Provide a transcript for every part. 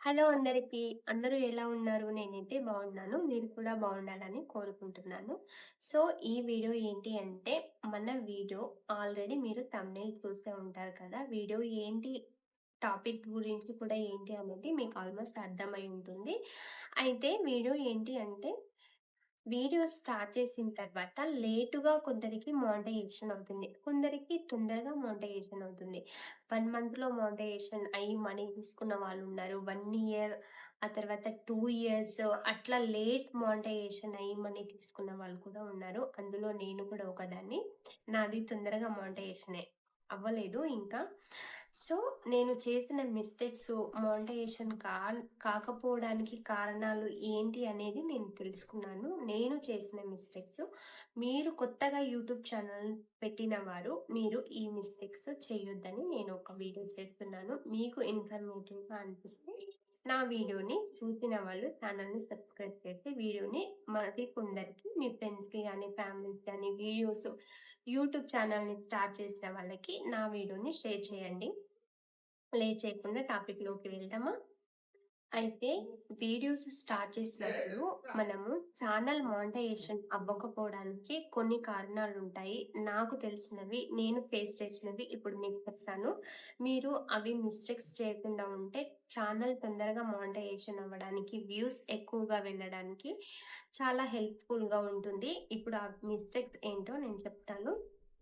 Hello అందరికీ. అందరూ ఎలా ఉన్నారు? నేనైతే బాగున్నాను. మీరు కూడా బాగుండాలని కోరుకుంటున్నాను. సో, ఈ వీడియో ఏంటి అంటే, మన వీడియో ఆల్రెడీ మీరు థంబ్‌నెయిల్ చూసే ఉంటారు కదా! వీడియో ఏంటి, టాపిక్ గురించి కూడా ఏంటి అనేది మీకు ఆల్మోస్ట్ అర్థమై ఉంటుంది. అయితే వీడియో ఏంటి అంటే వీడియో స్టార్ట్ చేసిన తర్వాత లేట్‌గా కొందరికి మోనటైజేషన్ అవుతుంది. కొందరికి తొందరగా మోనటైజేషన్ అవుతుంది. 1 మంత్‌లో మోనటైజేషన్ అయ్యి మనీ తీసుకున్న వాళ్ళున్నారు. 1 ఇయర్, ఆ తర్వాత 2 ఇయర్స్ అట్లా లేట్ మోనటైజేషన్ అయ్యి మనీ తీసుకున్న వాళ్ళు కూడా ఉన్నారు. అందులో నేను కూడా ఒకదాన్ని. నాది తొందరగా మోనటైజేషనే అవ్వలేదు ఇంకా. సో, నేను చేసిన మిస్టేక్స్ మోనటైజేషన్ కాకపోవడానికి కారణాలు ఏంటి అనేది నేను తెలుసుకున్నాను. నేను చేసిన మిస్టేక్స్. మీరు కొత్తగా యూట్యూబ్ ఛానల్ పెట్టిన వారు, మీరు ఈ మిస్టేక్స్ చేయొద్దని నేను ఒక వీడియో చేస్తున్నాను. మీకు ఇన్ఫర్మేటివ్‌గా అనిపిస్తే నా వీడియోని చూసిన వాళ్ళు ఛానల్‌ని సబ్స్క్రైబ్ చేసి వీడియోని మరి కొందరికి మీ ఫ్రెండ్స్‌కి గానీ, ఫ్యామిలీస్ గానీ యూట్యూబ్ ఛానల్‌ని స్టార్ట్ చేసిన వాళ్ళకి నా వీడియోని షేర్ చేయండి. లేట్ చేయకుండా టాపిక్‌లోకి వెళ్దామా? అయితే వీడియోస్ స్టార్ట్ చేసినప్పుడు మనము ఛానల్ మానిటైజేషన్ అవ్వకపోవడానికి కొన్ని కారణాలుంటాయి. నాకు తెలిసినవి, నేను ఫేస్ చేసినవి ఇప్పుడు మీకు చెప్తాను. మీరు అవి మిస్టేక్స్ చేయకుండా ఉంటే ఛానల్ తొందరగా మానిటైజేషన్ అవ్వడానికి, వ్యూస్ ఎక్కువగా వెళ్ళడానికి చాలా హెల్ప్‌ఫుల్‌గా ఉంటుంది. ఇప్పుడు ఆ మిస్టేక్స్ ఏంటో నేను చెప్తాను.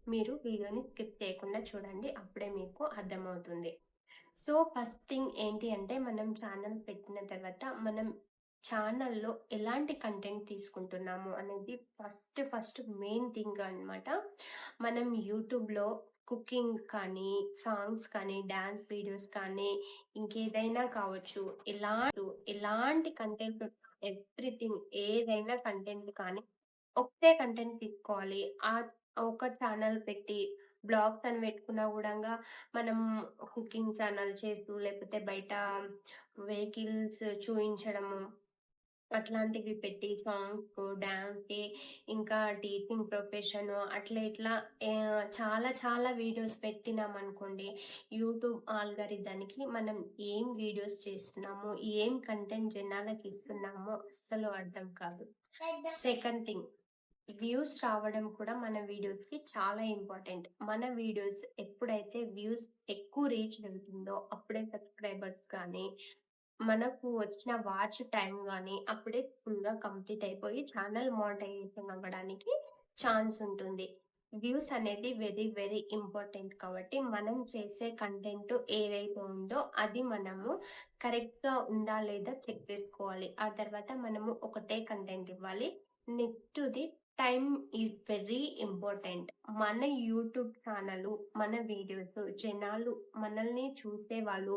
మీరు వీడియోని స్కిప్ చేయకుండా చూడండి. అప్పుడే మీకు అర్థమవుతుంది. సో, ఫస్ట్ థింగ్ ఏంటి అంటే, మనం ఛానల్ పెట్టిన తర్వాత, మనం ఛానల్‌లో ఎలాంటి కంటెంట్ తీసుకుంటున్నాము అనేది ఫస్ట్ మెయిన్ థింగ్ అనమాట. మనం యూట్యూబ్‌లో కుకింగ్ కానీ, సాంగ్స్ కానీ, డాన్స్ వీడియోస్ కానీ, ఇంకేదైనా కావచ్చు. ఎలాంటి కంటెంట్ ఎవ్రీథింగ్ ఏదైనా కంటెంట్ కానీ, ఒకటే కంటెంట్ తీసుకోవాలి. ఒక ఛానల్ పెట్టి బ్లాగ్స్ అని పెట్టుకున్నా గూడంగా మనం కుకింగ్ ఛానల్ చేస్తూ, లేకపోతే బయట వెహికల్స్ చూయించడము, అట్లాంటివి పెట్టి సాంగ్స్‌కు, డాన్స్‌కి, ఇంకా టీచింగ్ ప్రొఫెషను అట్లా ఇట్లా చాలా చాలా వీడియోస్ పెట్టినామనుకోండి, యూట్యూబ్ ఆల్గారిథంకి మనం ఏం వీడియోస్ చేస్తున్నాము, ఏం కంటెంట్ జనాలకిస్తున్నామో అస్సలు అర్థం కాదు. సెకండ్ థింగ్, వ్యూస్ రావడం కూడా మన వీడియోస్‌కి చాలా ఇంపార్టెంట్. మన వీడియోస్ ఎప్పుడైతే వ్యూస్ ఎక్కువ రీచ్ వెళ్తుందో, అప్పుడే సబ్స్క్రైబర్స్ కానీ, మనకు వచ్చిన వాచ్ టైమ్ గానీ, అప్పుడే ఫుల్‌గా కంప్లీట్ అయిపోయి ఛానల్ మానిటైజేషన్ అవ్వడానికి ఛాన్స్ ఉంటుంది. వ్యూస్ అనేది వెరీ వెరీ ఇంపార్టెంట్ కాబట్టి, మనం చేసే కంటెంట్ ఏదైతే ఉందో అది మనము కరెక్ట్‌గా ఉందా లేదా చెక్ చేసుకోవాలి. ఆ తర్వాత మనము ఒకటే కంటెంట్ ఇవ్వాలి. నెక్స్ట్‌ది టైమ్ ఈజ్ వెరీ ఇంపార్టెంట్. మన యూట్యూబ్ ఛానలు, మన వీడియోస్ జనాలు మనల్ని చూసేవాళ్ళు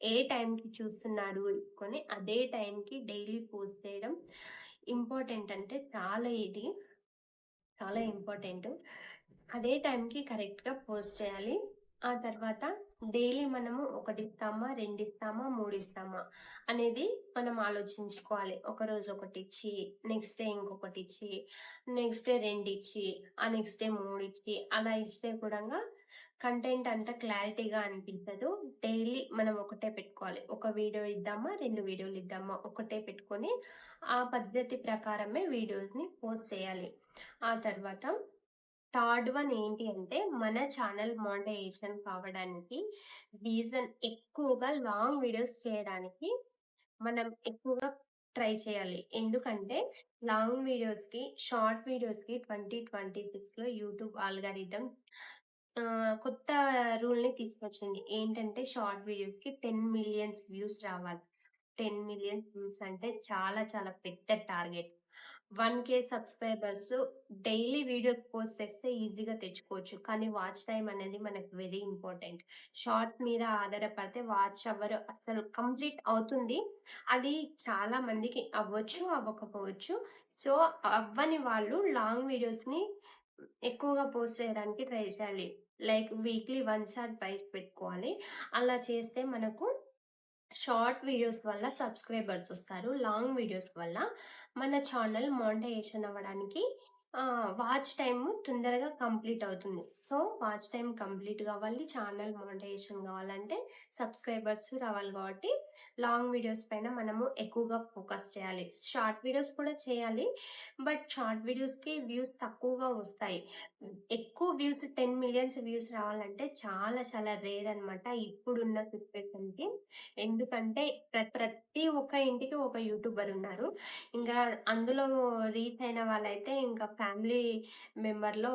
ఏ టైంకి చూస్తున్నారు కొని అదే టైంకి డైలీ పోస్ట్ చేయడం ఇంపార్టెంట్ అంటే చాలా ఇంపార్టెంట్. అదే టైంకి కరెక్ట్‌గా పోస్ట్ చేయాలి. ఆ తర్వాత డైలీ మనము 1 ఇస్తామా, 2 ఇస్తామా, 3 ఇస్తామా అనేది మనం ఆలోచించుకోవాలి. ఒకరోజు ఒకటిచ్చి, నెక్స్ట్ డే ఇంకొకటిచ్చి, నెక్స్ట్ డే 2 ఇచ్చి, ఆ నెక్స్ట్ డే 3 ఇచ్చి అలా ఇస్తే కూడంగా కంటెంట్ అంత క్లారిటీగా అనిపించదు. డైలీ మనం ఒకటే పెట్టుకోవాలి. ఒక వీడియో ఇద్దామా, 2 వీడియోలు ఇద్దామా, ఒకటే పెట్టుకొని ఆ పద్ధతి ప్రకారమే వీడియోస్‌ని పోస్ట్ చేయాలి. ఆ తర్వాత థర్డ్ వన్ ఏంటి అంటే, మన ఛానల్ మానిటైజేషన్ కావడానికి రీజన్ ఎక్కువగా లాంగ్ వీడియోస్ చేయడానికి మనం ఎక్కువగా ట్రై చేయాలి. ఎందుకంటే లాంగ్ వీడియోస్‌కి, షార్ట్ వీడియోస్‌కి 2026లో యూట్యూబ్ ఆల్గారిథం కొత్త రూల్‌ని తీసుకొచ్చింది. ఏంటంటే షార్ట్ వీడియోస్‌కి 10 మిలియన్స్ వ్యూస్ రావాలి. 10 మిలియన్స్ వ్యూస్ అంటే చాలా చాలా పెద్ద target. 1,000 subscribers daily videos post చేస్తే ఈజీగా తెచ్చుకోవచ్చు. కానీ వాచ్ టైమ్ అనేది మనకు వెరీ ఇంపార్టెంట్. షార్ట్ మీద ఆధారపడితే వాచ్ అవర్ అసలు కంప్లీట్ అవుతుంది. అది చాలా మందికి అవ్వచ్చు, అవ్వకపోవచ్చు. సో, అవ్వని వాళ్ళు లాంగ్ వీడియోస్‌ని ఎక్కువగా పోస్ట్ చేయడానికి ట్రై చేయాలి. Like weekly once or twice పెట్టుకోవాలి. అలా చేస్తే మనకు షార్ట్ వీడియోస్ వల్ల సబ్స్క్రైబర్స్ వస్తారు. లాంగ్ వీడియోస్ వల్ల మన ఛానల్ మానిటైజేషన్ అవ్వడానికి వాచ్ టైమ్ తొందరగా కంప్లీట్ అవుతుంది. సో, వాచ్ టైమ్ కంప్లీట్ గావాలి, ఛానల్ మానిటైజేషన్ గావాలంటే సబ్‌స్క్రైబర్స్ రావాలి గాబట్టి, లాంగ్ వీడియోస్ పైన మనము ఎక్కువగా ఫోకస్ చేయాలి. షార్ట్ వీడియోస్ కూడా చేయాలి. బట్ షార్ట్ వీడియోస్‌కి వ్యూస్ తక్కువగా వస్తాయి. ఎక్కువ వ్యూస్ 10 మిలియన్స్ వ్యూస్ రావాలంటే చాలా చాలా రేర్ అనమాట ఇప్పుడున్న సిట్యుయేషన్‌కి. ఎందుకంటే ప్రతి ఒక్క ఇంటికి ఒక యూట్యూబర్ ఉన్నారు. ఇంకా అందులో రీచ్ అయిన వాళ్ళైతే ఇంకా ఫ్యామిలీ మెంబర్‌లో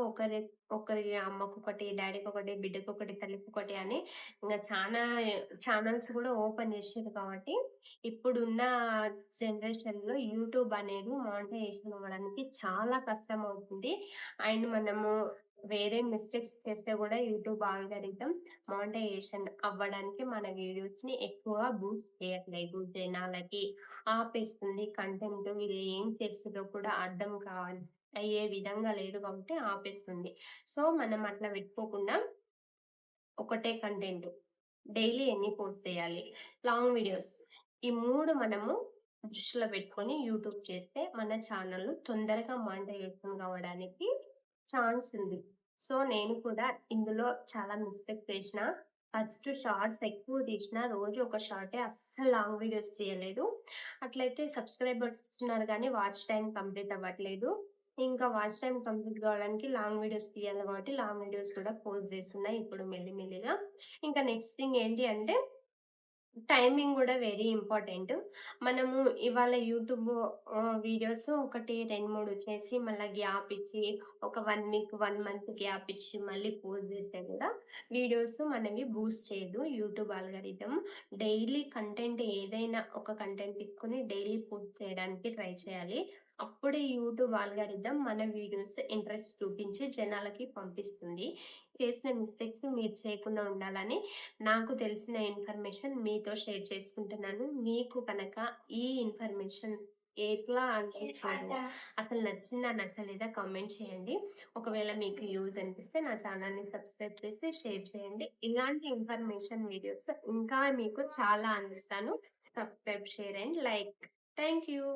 ఒకరి అమ్మకొకటి, డ్యాడీకొకటి, బిడ్డకొకటి, తల్లికొకటి అని ఇంగ చానా ఛానెల్స్ గూడా ఓపెన్ జేషిర్రు కాబట్టి, ఇప్పుడున్న జనరేషన్‌లో యూట్యూబ్ అనేది మానిటైజేషన్ అవ్వడానికి చాలా కష్టమవుతుంది. అండ్ మనము వేరే మిస్టేక్స్ చేస్తే గూడా యూట్యూబ్ ఆల్గారిథం మానిటైజేషన్ అవ్వడానికి మన వీడియోస్‌ని ఎక్కువగా బూస్ట్ చేయట్లేదు జనాలకి. ఆపేస్తుంది కంటెంట్. వీళ్ళు ఏం చేస్తుర్రో కూడా అర్థం అయ్యే విధంగా లేదు కాబట్టి ఆపేస్తుంది. సో, మనం అట్లా పెట్టుకోకుండా ఒకటే కంటెంట్ డైలీ ఎన్ని పోస్ట్ చేయాలి, లాంగ్ వీడియోస్ ఈ 3 మనము దృష్టిలో పెట్టుకొని యూట్యూబ్ చేస్తే మన ఛానల్ తొందరగా మానిటైజేషన్ కావడానికి ఛాన్స్ ఉంది. సో, నేను కూడా ఇందులో చాలా మిస్టేక్ చేసిన. ఫస్ట్ షార్ట్స్ ఎక్కువ తీసిన. రోజు ఒక షార్టే అస్సలు లాంగ్ వీడియోస్ చేయలేదు. అట్లయితే సబ్‌స్క్రైబర్స్ వస్తున్నారు గానీ వాచ్ టైమ్ కంప్లీట్ అవ్వట్లేదు. ఇంకా వాచ్ టైమ్ కంప్లీట్ కావడానికి లాంగ్ వీడియోస్ తీయాలి కాబట్టి లాంగ్ వీడియోస్ కూడా పోస్ట్ చేస్తున్నా ఇప్పుడు మెల్లిమెల్లిగా. ఇంకా నెక్స్ట్ థింగ్ ఏంటి అంటే టైమింగ్ గూడా వెరీ ఇంపార్టెంట్. మనము ఇవాళ యూట్యూబ్ వీడియోస్ ఒకటి 2, 3 చేసి మళ్ళా గ్యాప్ ఇచ్చి ఒక 1 వీక్, 1 మంత్ గ్యాప్ ఇచ్చి మళ్ళీ పోస్ట్ చేస్తే గూడా వీడియోస్ మనవి బూస్ట్ చేయదు యూట్యూబ్ ఆల్గారిథం. డైలీ కంటెంట్ ఏదైనా ఒక కంటెంట్ పెట్టుకొని డైలీ పోస్ట్ చేయడానికి ట్రై చేయాలి. అప్పుడే యూట్యూబ్ ఆల్గారిథం మన వీడియోస్ ఇంట్రెస్ట్ చూపించి జనాలకి పంపిస్తుంది. చేసిన మిస్టేక్స్ మీరు చేయకుండా ఉండాలని నాకు తెలిసిన ఇన్ఫర్మేషన్ మీతో షేర్ చేసుకుంటున్నాను. మీకు కనుక ఈ ఇన్ఫర్మేషన్ ఎట్లా అనిపించిందో, అసలు నచ్చిందా? నచ్చలేదా? కామెంట్ చేయండి. ఒకవేళ మీకు యూజ్ అనిపిస్తే నా ఛానల్‌ని సబ్స్క్రైబ్ చేసి షేర్ చేయండి. ఇలాంటి ఇన్ఫర్మేషన్ వీడియోస్ ఇంకా మీకు చాలా అందిస్తాను. Subscribe, share and like. Thank you.